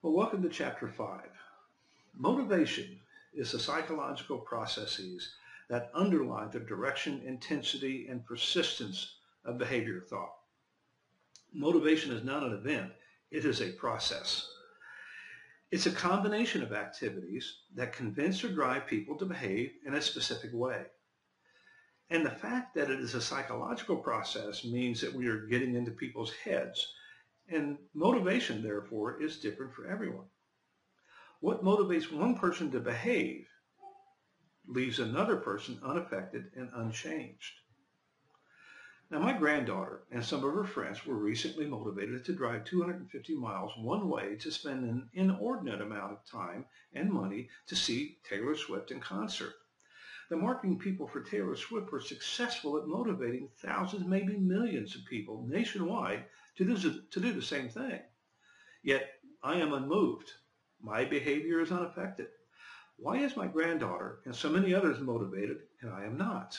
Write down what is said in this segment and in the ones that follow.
Well, welcome to Chapter 5. Motivation is the psychological processes that underlie the direction, intensity, and persistence of behavior thought. Motivation is not an event, it is a process. It's a combination of activities that convince or drive people to behave in a specific way. And the fact that it is a psychological process means that we are getting into people's heads, and motivation, therefore, is different for everyone. What motivates one person to behave leaves another person unaffected and unchanged. Now, my granddaughter and some of her friends were recently motivated to drive 250 miles one way to spend an inordinate amount of time and money to see Taylor Swift in concert. The marketing people for Taylor Swift were successful at motivating thousands, maybe millions of people nationwide to do the same thing. Yet I am unmoved. My behavior is unaffected. Why is my granddaughter and so many others motivated and I am not?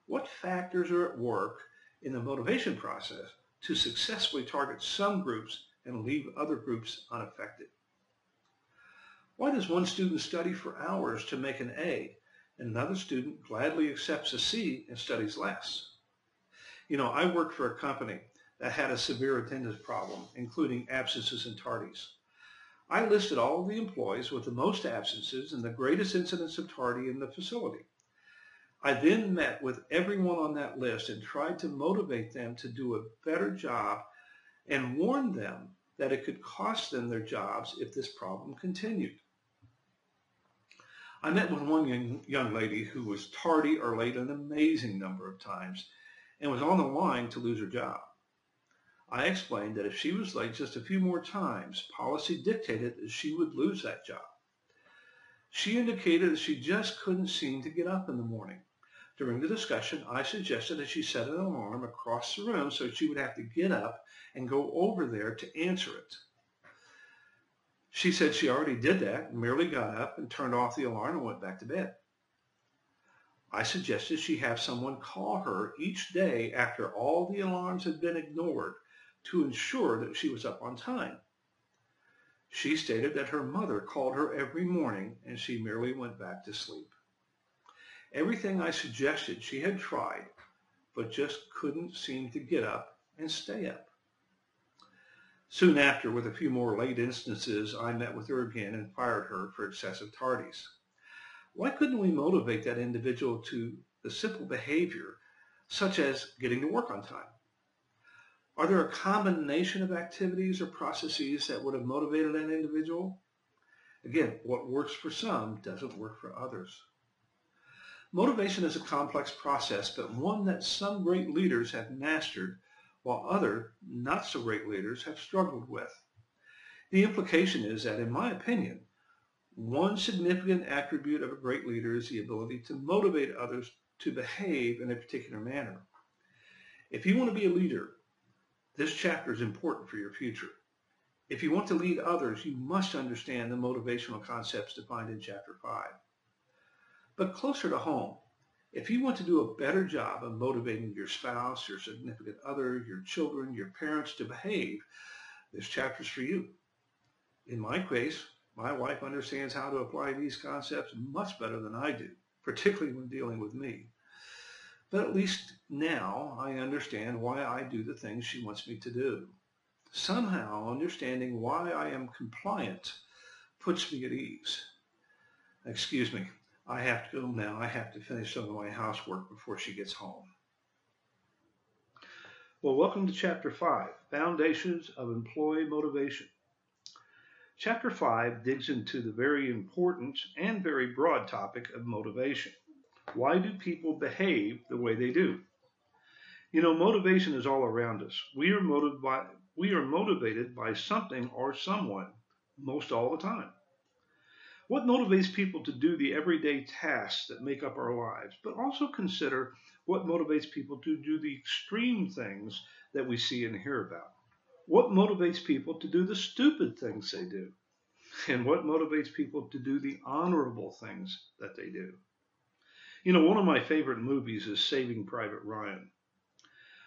What factors are at work in the motivation process to successfully target some groups and leave other groups unaffected? Why does one student study for hours to make an A and another student gladly accepts a C and studies less? I worked for a company that had a severe attendance problem, including absences and tardies. I listed all of the employees with the most absences and the greatest incidence of tardy in the facility. I then met with everyone on that list and tried to motivate them to do a better job and warned them that it could cost them their jobs if this problem continued. I met with one young lady who was tardy or late an amazing number of times and was on the line to lose her job. I explained that if she was late just a few more times, policy dictated that she would lose that job. She indicated that she just couldn't seem to get up in the morning. During the discussion, I suggested that she set an alarm across the room so she would have to get up and go over there to answer it. She said she already did that and merely got up and turned off the alarm and went back to bed. I suggested she have someone call her each day after all the alarms had been ignored to ensure that she was up on time. She stated that her mother called her every morning and she merely went back to sleep. Everything I suggested she had tried, but just couldn't seem to get up and stay up. Soon after, with a few more late instances, I met with her again and fired her for excessive tardies. Why couldn't we motivate that individual to the simple behavior, such as getting to work on time? Are there a combination of activities or processes that would have motivated an individual? Again, what works for some doesn't work for others. Motivation is a complex process, but one that some great leaders have mastered, while other not so great leaders have struggled with. The implication is that, in my opinion, one significant attribute of a great leader is the ability to motivate others to behave in a particular manner. If you want to be a leader, this chapter is important for your future. If you want to lead others, you must understand the motivational concepts defined in Chapter 5. But closer to home, if you want to do a better job of motivating your spouse, your significant other, your children, your parents to behave, this chapter is for you. In my case, my wife understands how to apply these concepts much better than I do, particularly when dealing with me. But at least now I understand why I do the things she wants me to do. Somehow understanding why I am compliant puts me at ease. Excuse me, I have to go now. I have to finish some of my housework before she gets home. Well, welcome to Chapter 5, Foundations of Employee Motivation. Chapter 5 digs into the very important and very broad topic of motivation. Why do people behave the way they do? Motivation is all around us. We are motivated by something or someone most all the time. What motivates people to do the everyday tasks that make up our lives, but also consider what motivates people to do the extreme things that we see and hear about. What motivates people to do the stupid things they do? And what motivates people to do the honorable things that they do? One of my favorite movies is Saving Private Ryan.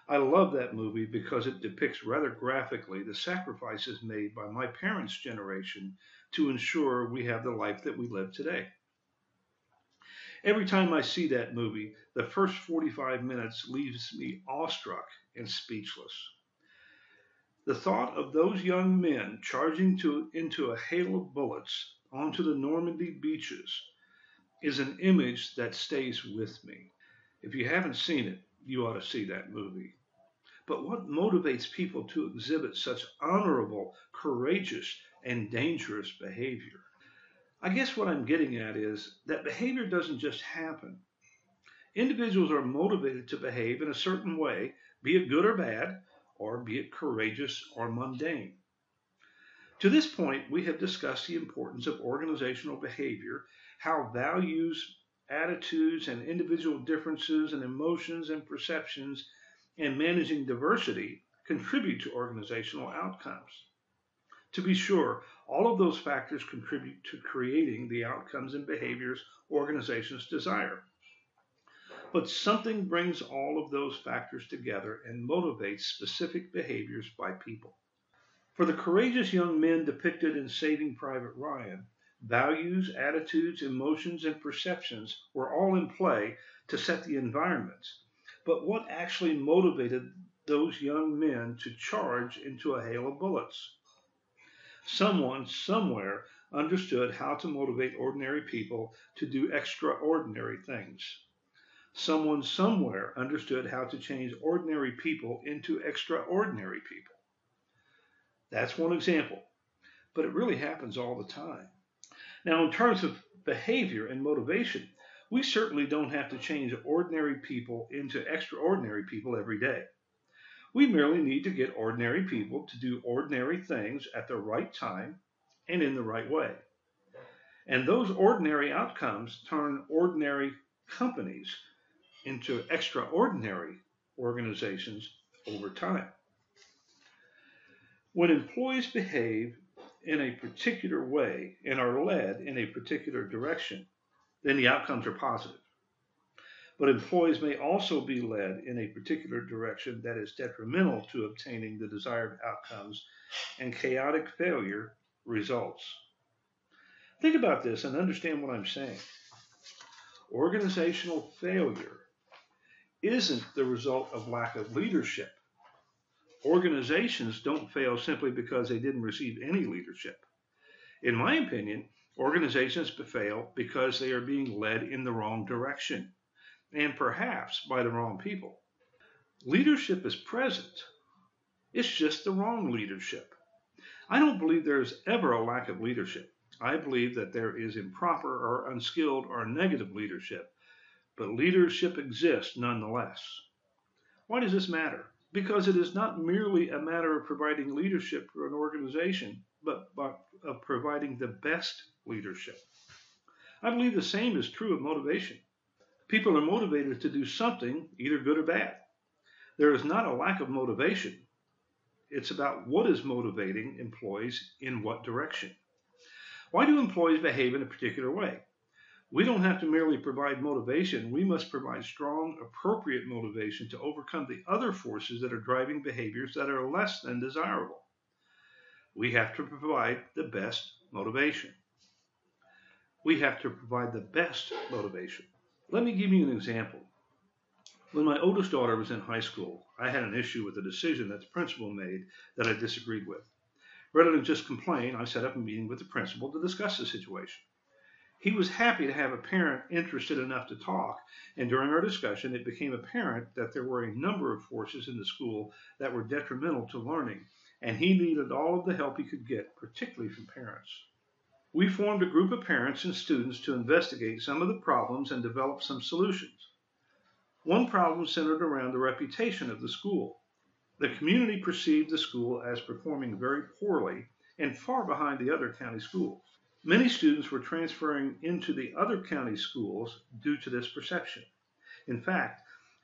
I love that movie because it depicts rather graphically the sacrifices made by my parents' generation to ensure we have the life that we live today. Every time I see that movie, the first 45 minutes leaves me awestruck and speechless. The thought of those young men charging into a hail of bullets onto the Normandy beaches is an image that stays with me. If you haven't seen it, you ought to see that movie. But what motivates people to exhibit such honorable, courageous, and dangerous behavior? I guess what I'm getting at is that behavior doesn't just happen. Individuals are motivated to behave in a certain way, be it good or bad, or be it courageous or mundane. To this point, we have discussed the importance of organizational behavior, how values, attitudes, and individual differences and emotions and perceptions and managing diversity contribute to organizational outcomes. To be sure, all of those factors contribute to creating the outcomes and behaviors organizations desire. But something brings all of those factors together and motivates specific behaviors by people. For the courageous young men depicted in Saving Private Ryan, values, attitudes, emotions, and perceptions were all in play to set the environment. But what actually motivated those young men to charge into a hail of bullets? Someone, somewhere, understood how to motivate ordinary people to do extraordinary things. Someone, somewhere, understood how to change ordinary people into extraordinary people. That's one example, but it really happens all the time. Now, in terms of behavior and motivation, we certainly don't have to change ordinary people into extraordinary people every day. We merely need to get ordinary people to do ordinary things at the right time and in the right way. And those ordinary outcomes turn ordinary companies into extraordinary organizations over time. When employees behave in a particular way and are led in a particular direction, then the outcomes are positive. But employees may also be led in a particular direction that is detrimental to obtaining the desired outcomes, and chaotic failure results. Think about this and understand what I'm saying. Organizational failure isn't the result of lack of leadership. Organizations don't fail simply because they didn't receive any leadership. In my opinion, organizations fail because they are being led in the wrong direction, and perhaps by the wrong people. Leadership is present, it's just the wrong leadership. I don't believe there is ever a lack of leadership. I believe that there is improper or unskilled or negative leadership, but leadership exists nonetheless. Why does this matter? Because it is not merely a matter of providing leadership for an organization, but of providing the best leadership. I believe the same is true of motivation. People are motivated to do something, either good or bad. There is not a lack of motivation. It's about what is motivating employees in what direction. Why do employees behave in a particular way? We don't have to merely provide motivation, we must provide strong, appropriate motivation to overcome the other forces that are driving behaviors that are less than desirable. We have to provide the best motivation. We have to provide the best motivation. Let me give you an example. When my oldest daughter was in high school, I had an issue with a decision that the principal made that I disagreed with. Rather than just complain, I set up a meeting with the principal to discuss the situation. He was happy to have a parent interested enough to talk, and during our discussion, it became apparent that there were a number of forces in the school that were detrimental to learning, and he needed all of the help he could get, particularly from parents. We formed a group of parents and students to investigate some of the problems and develop some solutions. One problem centered around the reputation of the school. The community perceived the school as performing very poorly and far behind the other county schools. Many students were transferring into the other county schools due to this perception. In fact,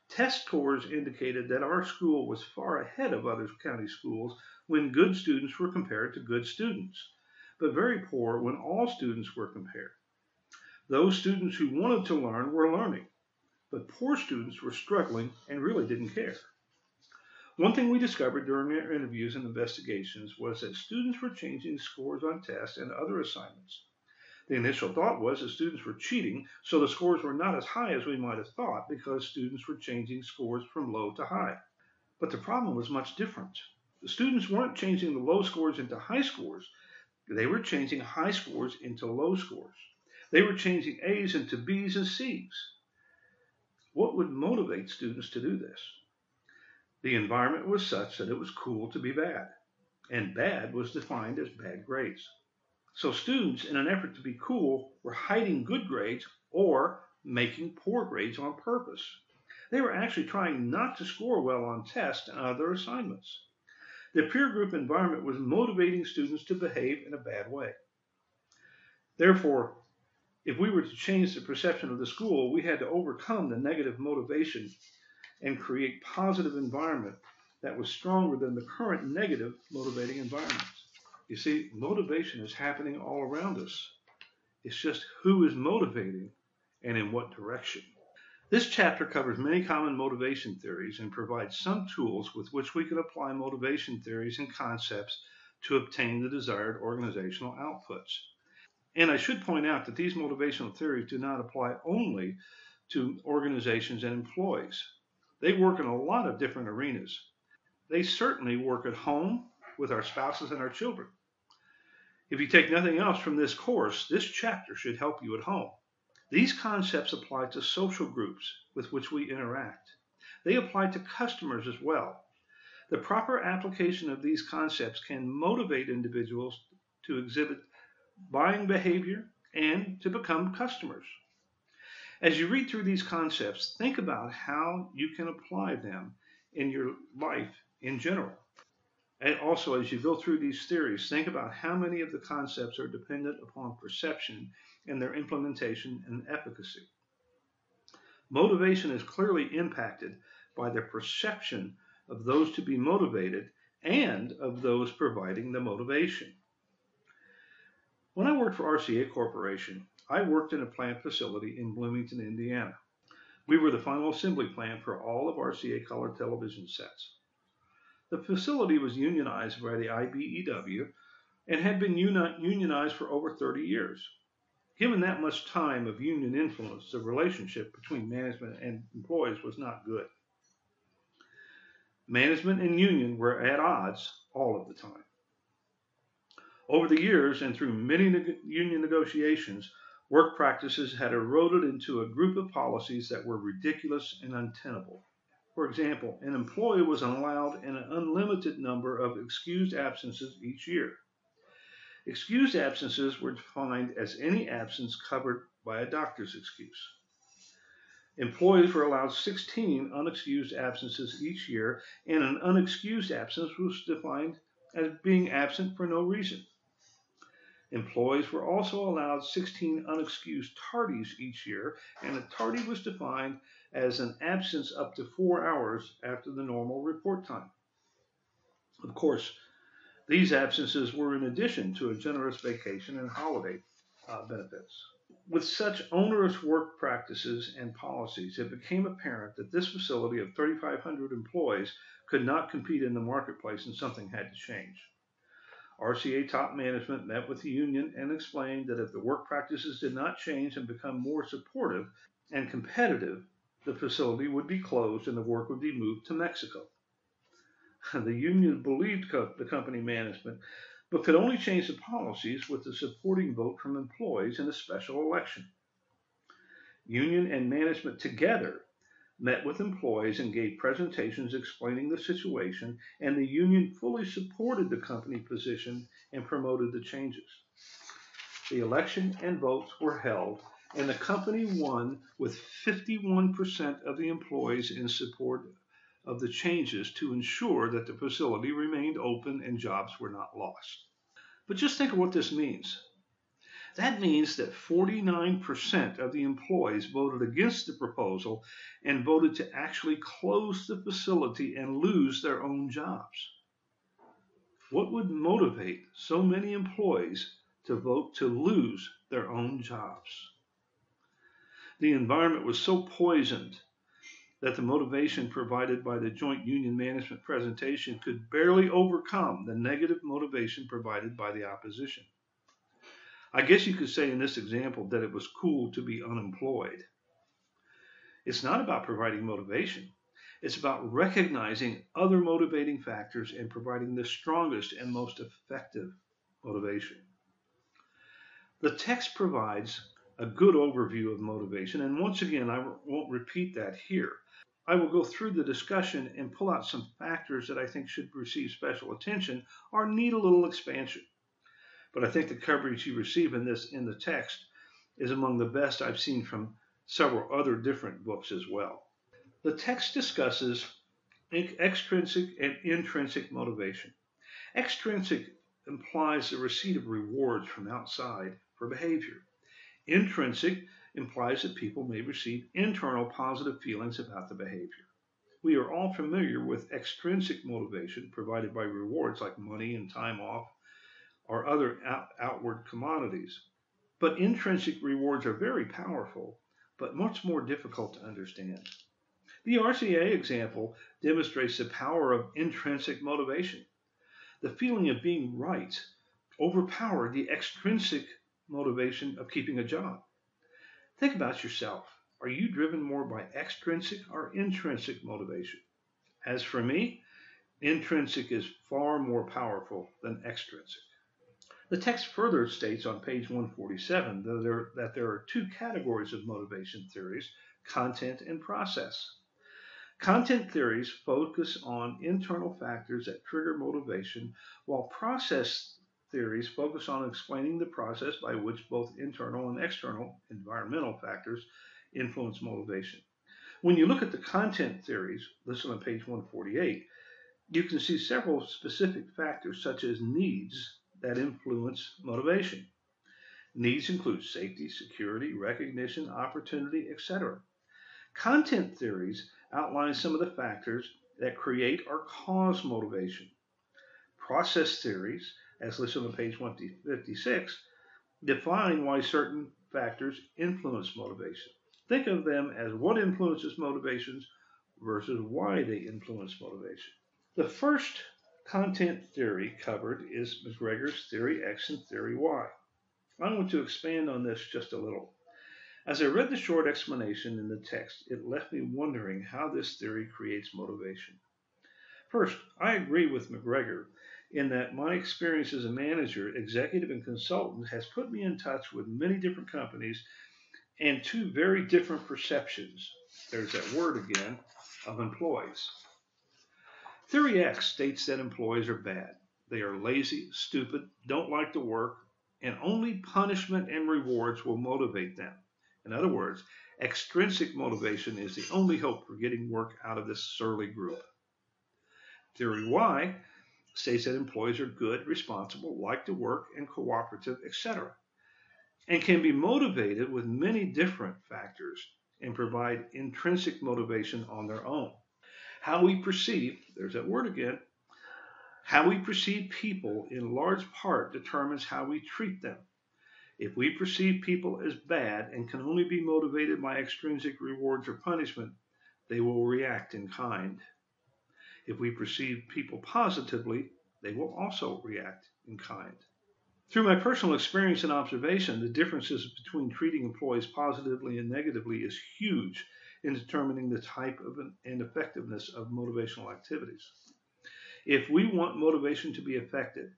test scores indicated that our school was far ahead of other county schools when good students were compared to good students, but very poor when all students were compared. Those students who wanted to learn were learning, but poor students were struggling and really didn't care. One thing we discovered during our interviews and investigations was that students were changing scores on tests and other assignments. The initial thought was that students were cheating, so the scores were not as high as we might have thought because students were changing scores from low to high. But the problem was much different. The students weren't changing the low scores into high scores, they were changing high scores into low scores. They were changing A's into B's and C's. What would motivate students to do this? The environment was such that it was cool to be bad, and bad was defined as bad grades. So students, in an effort to be cool, were hiding good grades or making poor grades on purpose. They were actually trying not to score well on tests and other assignments. The peer group environment was motivating students to behave in a bad way. Therefore, if we were to change the perception of the school, we had to overcome the negative motivation and create positive environment that was stronger than the current negative motivating environment. You see, motivation is happening all around us. It's just who is motivating and in what direction. This chapter covers many common motivation theories and provides some tools with which we can apply motivation theories and concepts to obtain the desired organizational outputs. And I should point out that these motivational theories do not apply only to organizations and employees. They work in a lot of different arenas. They certainly work at home with our spouses and our children. If you take nothing else from this course, this chapter should help you at home. These concepts apply to social groups with which we interact. They apply to customers as well. The proper application of these concepts can motivate individuals to exhibit buying behavior and to become customers. As you read through these concepts, think about how you can apply them in your life in general. And also, as you go through these theories, think about how many of the concepts are dependent upon perception and their implementation and efficacy. Motivation is clearly impacted by the perception of those to be motivated and of those providing the motivation. When I worked for RCA Corporation, I worked in a plant facility in Bloomington, Indiana. We were the final assembly plant for all of RCA color television sets. The facility was unionized by the IBEW and had been unionized for over 30 years. Given that much time of union influence, the relationship between management and employees was not good. Management and union were at odds all of the time. Over the years and through many union negotiations, work practices had eroded into a group of policies that were ridiculous and untenable. For example, an employee was allowed an unlimited number of excused absences each year. Excused absences were defined as any absence covered by a doctor's excuse. Employees were allowed 16 unexcused absences each year, and an unexcused absence was defined as being absent for no reason. Employees were also allowed 16 unexcused tardies each year, and a tardy was defined as an absence up to 4 hours after the normal report time. Of course, these absences were in addition to a generous vacation and holiday benefits. With such onerous work practices and policies, it became apparent that this facility of 3,500 employees could not compete in the marketplace, and something had to change. RCA top management met with the union and explained that if the work practices did not change and become more supportive and competitive, the facility would be closed and the work would be moved to Mexico. The union believed the company management, but could only change the policies with the supporting vote from employees in a special election. Union and management together met with employees and gave presentations explaining the situation, and the union fully supported the company position and promoted the changes. The election and votes were held, and the company won with 51% of the employees in support of the changes to ensure that the facility remained open and jobs were not lost. But just think of what this means. That means that 49% of the employees voted against the proposal and voted to actually close the facility and lose their own jobs. What would motivate so many employees to vote to lose their own jobs? The environment was so poisoned that the motivation provided by the joint union management presentation could barely overcome the negative motivation provided by the opposition. I guess you could say in this example that it was cool to be unemployed. It's not about providing motivation. It's about recognizing other motivating factors and providing the strongest and most effective motivation. The text provides a good overview of motivation, and once again, I won't repeat that here. I will go through the discussion and pull out some factors that I think should receive special attention or need a little expansion. But I think the coverage you receive in the text is among the best I've seen from several other different books as well. The text discusses extrinsic and intrinsic motivation. Extrinsic implies the receipt of rewards from outside for behavior. Intrinsic implies that people may receive internal positive feelings about the behavior. We are all familiar with extrinsic motivation provided by rewards like money and time off or other outward commodities. But intrinsic rewards are very powerful, but much more difficult to understand. The RCA example demonstrates the power of intrinsic motivation. The feeling of being right overpowered the extrinsic motivation of keeping a job. Think about yourself. Are you driven more by extrinsic or intrinsic motivation? As for me, intrinsic is far more powerful than extrinsic. The text further states on page 147 that there are two categories of motivation theories, content and process. Content theories focus on internal factors that trigger motivation, while process theories focus on explaining the process by which both internal and external environmental factors influence motivation. When you look at the content theories listed on page 148, you can see several specific factors such as needs that influence motivation. Needs include safety, security, recognition, opportunity, etc. Content theories outline some of the factors that create or cause motivation. Process theories, as listed on page 156, define why certain factors influence motivation. Think of them as what influences motivations versus why they influence motivation. The first content theory covered is McGregor's Theory X and Theory Y. I want to expand on this just a little. As I read the short explanation in the text, it left me wondering how this theory creates motivation. First, I agree with McGregor in that my experience as a manager, executive, and consultant has put me in touch with many different companies and two very different perceptions, there's that word again, of employees. Theory X states that employees are bad. They are lazy, stupid, don't like to work, and only punishment and rewards will motivate them. In other words, extrinsic motivation is the only hope for getting work out of this surly group. Theory Y states that employees are good, responsible, like to work, and cooperative, etc., and can be motivated with many different factors and provide intrinsic motivation on their own. How we perceive, there's that word again, how we perceive people in large part determines how we treat them. If we perceive people as bad and can only be motivated by extrinsic rewards or punishment, they will react in kind. If we perceive people positively, they will also react in kind. Through my personal experience and observation, the differences between treating employees positively and negatively is huge in determining the type of and effectiveness of motivational activities. If we want motivation to be effective,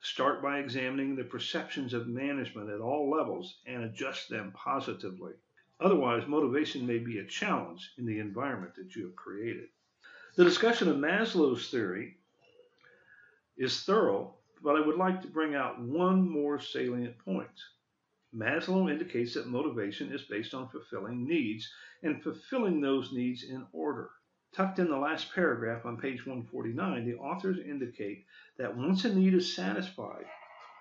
start by examining the perceptions of management at all levels and adjust them positively. Otherwise, motivation may be a challenge in the environment that you have created. The discussion of Maslow's theory is thorough, but I would like to bring out one more salient point. Maslow indicates that motivation is based on fulfilling needs and fulfilling those needs in order. Tucked in the last paragraph on page 149, the authors indicate that once a need is satisfied,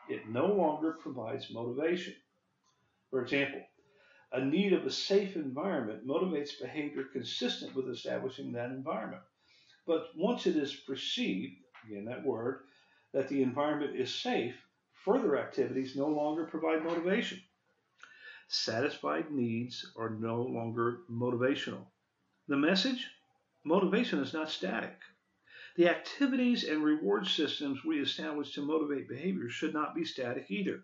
it no longer provides motivation. For example, a need of a safe environment motivates behavior consistent with establishing that environment. But once it is perceived, again that word, that the environment is safe, further activities no longer provide motivation. Satisfied needs are no longer motivational. The message? Motivation is not static. The activities and reward systems we establish to motivate behavior should not be static either.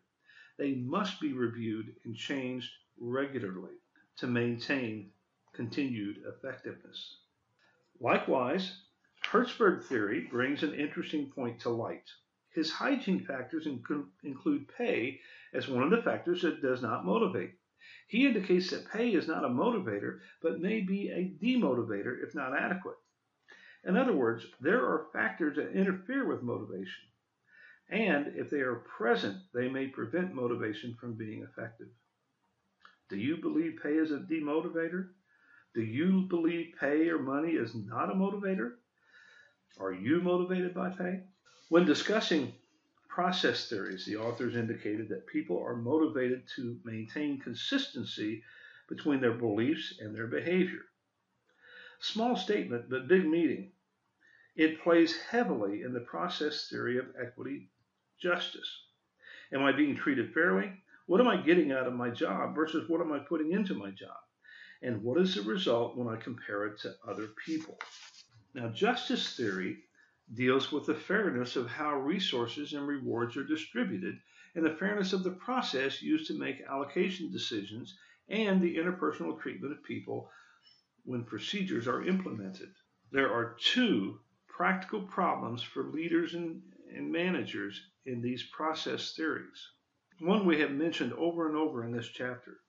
They must be reviewed and changed regularly to maintain continued effectiveness. Likewise, Hertzberg theory brings an interesting point to light. His hygiene factors include pay as one of the factors that does not motivate. He indicates that pay is not a motivator, but may be a demotivator if not adequate. In other words, there are factors that interfere with motivation, and if they are present, they may prevent motivation from being effective. Do you believe pay is a demotivator? Do you believe pay or money is not a motivator? Are you motivated by pay? When discussing process theories, the authors indicated that people are motivated to maintain consistency between their beliefs and their behavior. Small statement, but big meaning. It plays heavily in the process theory of equity justice. Am I being treated fairly? What am I getting out of my job versus what am I putting into my job? And what is the result when I compare it to other people? Now, justice theory deals with the fairness of how resources and rewards are distributed and the fairness of the process used to make allocation decisions and the interpersonal treatment of people when procedures are implemented. There are two practical problems for leaders and managers in these process theories. One we have mentioned over and over in this chapter.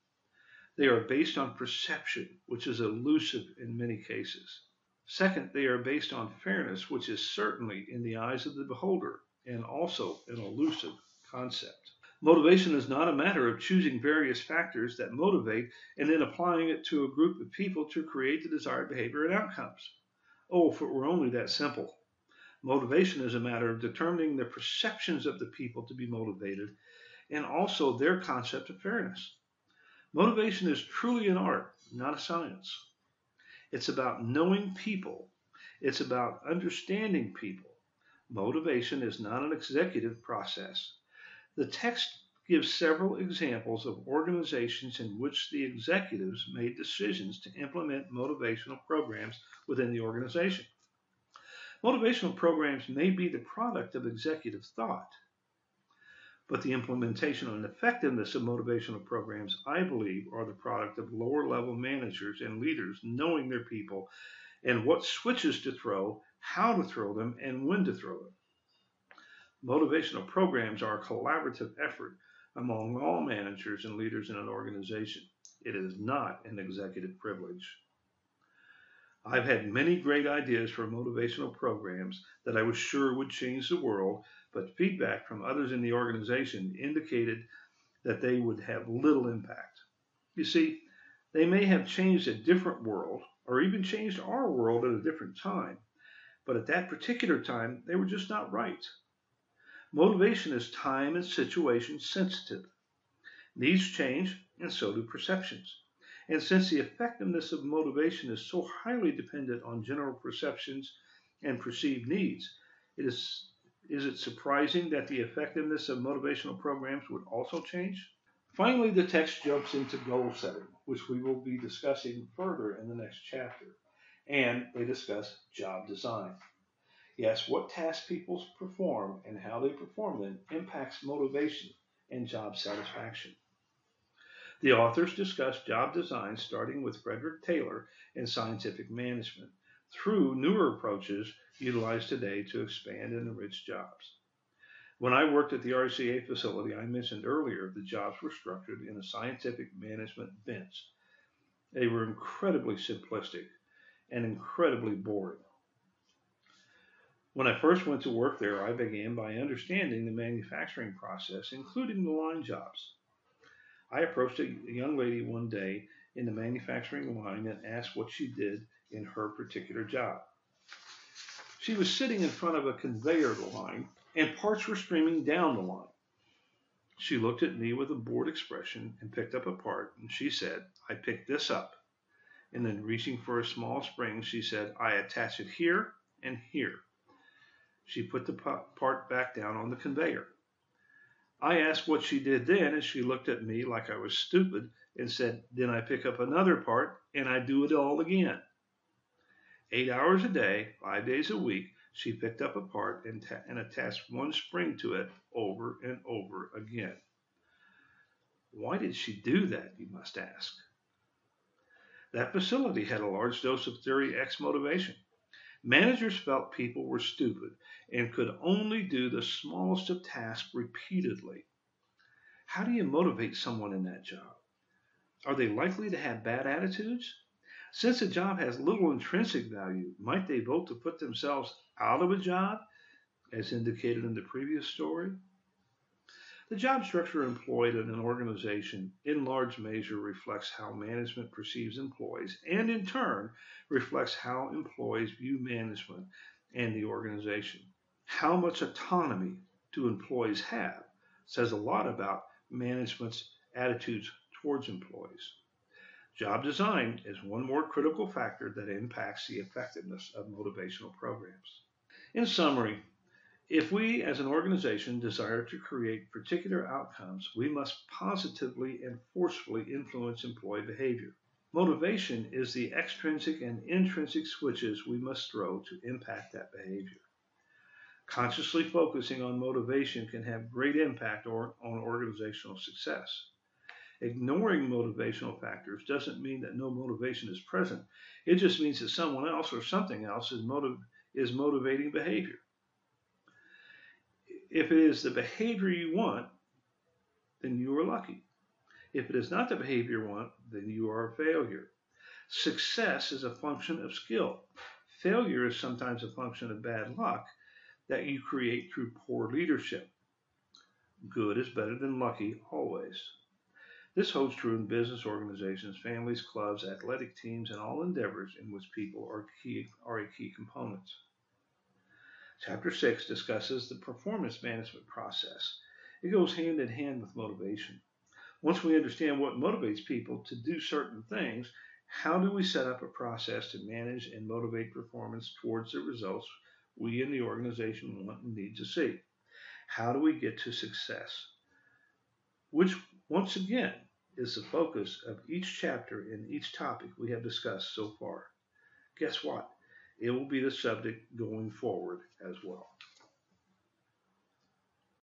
They are based on perception, which is elusive in many cases. Second, they are based on fairness, which is certainly in the eyes of the beholder and also an elusive concept. Motivation is not a matter of choosing various factors that motivate and then applying it to a group of people to create the desired behavior and outcomes. Oh, if it were only that simple. Motivation is a matter of determining the perceptions of the people to be motivated and also their concept of fairness. Motivation is truly an art, not a science. It's about knowing people. It's about understanding people. Motivation is not an executive process. The text gives several examples of organizations in which the executives made decisions to implement motivational programs within the organization. Motivational programs may be the product of executive thought, but the implementation and effectiveness of motivational programs, I believe, are the product of lower level managers and leaders knowing their people and what switches to throw, how to throw them, and when to throw them. Motivational programs are a collaborative effort among all managers and leaders in an organization. It is not an executive privilege. I've had many great ideas for motivational programs that I was sure would change the world, but feedback from others in the organization indicated that they would have little impact. You see, they may have changed a different world or even changed our world at a different time, but at that particular time, they were just not right. Motivation is time and situation sensitive. Needs change, and so do perceptions. And since the effectiveness of motivation is so highly dependent on general perceptions and perceived needs, is it surprising that the effectiveness of motivational programs would also change? Finally, the text jumps into goal setting, which we will be discussing further in the next chapter. And they discuss job design. Yes, what tasks people perform and how they perform them impacts motivation and job satisfaction. The authors discuss job design starting with Frederick Taylor and scientific management through newer approaches utilized today to expand and enrich jobs. When I worked at the RCA facility I mentioned earlier, the jobs were structured in a scientific management bench. They were incredibly simplistic and incredibly boring. When I first went to work there, I began by understanding the manufacturing process, including the line jobs. I approached a young lady one day in the manufacturing line and asked what she did in her particular job. She was sitting in front of a conveyor line and parts were streaming down the line. She looked at me with a bored expression and picked up a part, and she said, "I picked this up." And then reaching for a small spring, she said, "I attach it here and here." She put the part back down on the conveyor. I asked what she did then, and she looked at me like I was stupid and said, "Then I pick up another part and I do it all again." 8 hours a day, 5 days a week, she picked up a part and attached one spring to it over and over again. Why did she do that, you must ask? That facility had a large dose of Theory X motivation. Managers felt people were stupid and could only do the smallest of tasks repeatedly. How do you motivate someone in that job? Are they likely to have bad attitudes? Since a job has little intrinsic value, might they vote to put themselves out of a job, as indicated in the previous story? The job structure employed in an organization in large measure reflects how management perceives employees and in turn reflects how employees view management and the organization. How much autonomy do employees have says a lot about management's attitudes towards employees. Job design is one more critical factor that impacts the effectiveness of motivational programs. In summary, if we as an organization desire to create particular outcomes, we must positively and forcefully influence employee behavior. Motivation is the extrinsic and intrinsic switches we must throw to impact that behavior. Consciously focusing on motivation can have great impact on organizational success. Ignoring motivational factors doesn't mean that no motivation is present. It just means that someone else or something else is motivating behavior. If it is the behavior you want, then you are lucky. If it is not the behavior you want, then you are a failure. Success is a function of skill. Failure is sometimes a function of bad luck that you create through poor leadership. Good is better than lucky always. This holds true in business organizations, families, clubs, athletic teams, and all endeavors in which people are a key component. Chapter 6 discusses the performance management process. It goes hand in hand with motivation. Once we understand what motivates people to do certain things, how do we set up a process to manage and motivate performance towards the results we in the organization want and need to see? How do we get to success? Which, once again, is the focus of each chapter in each topic we have discussed so far. Guess what? It will be the subject going forward as well.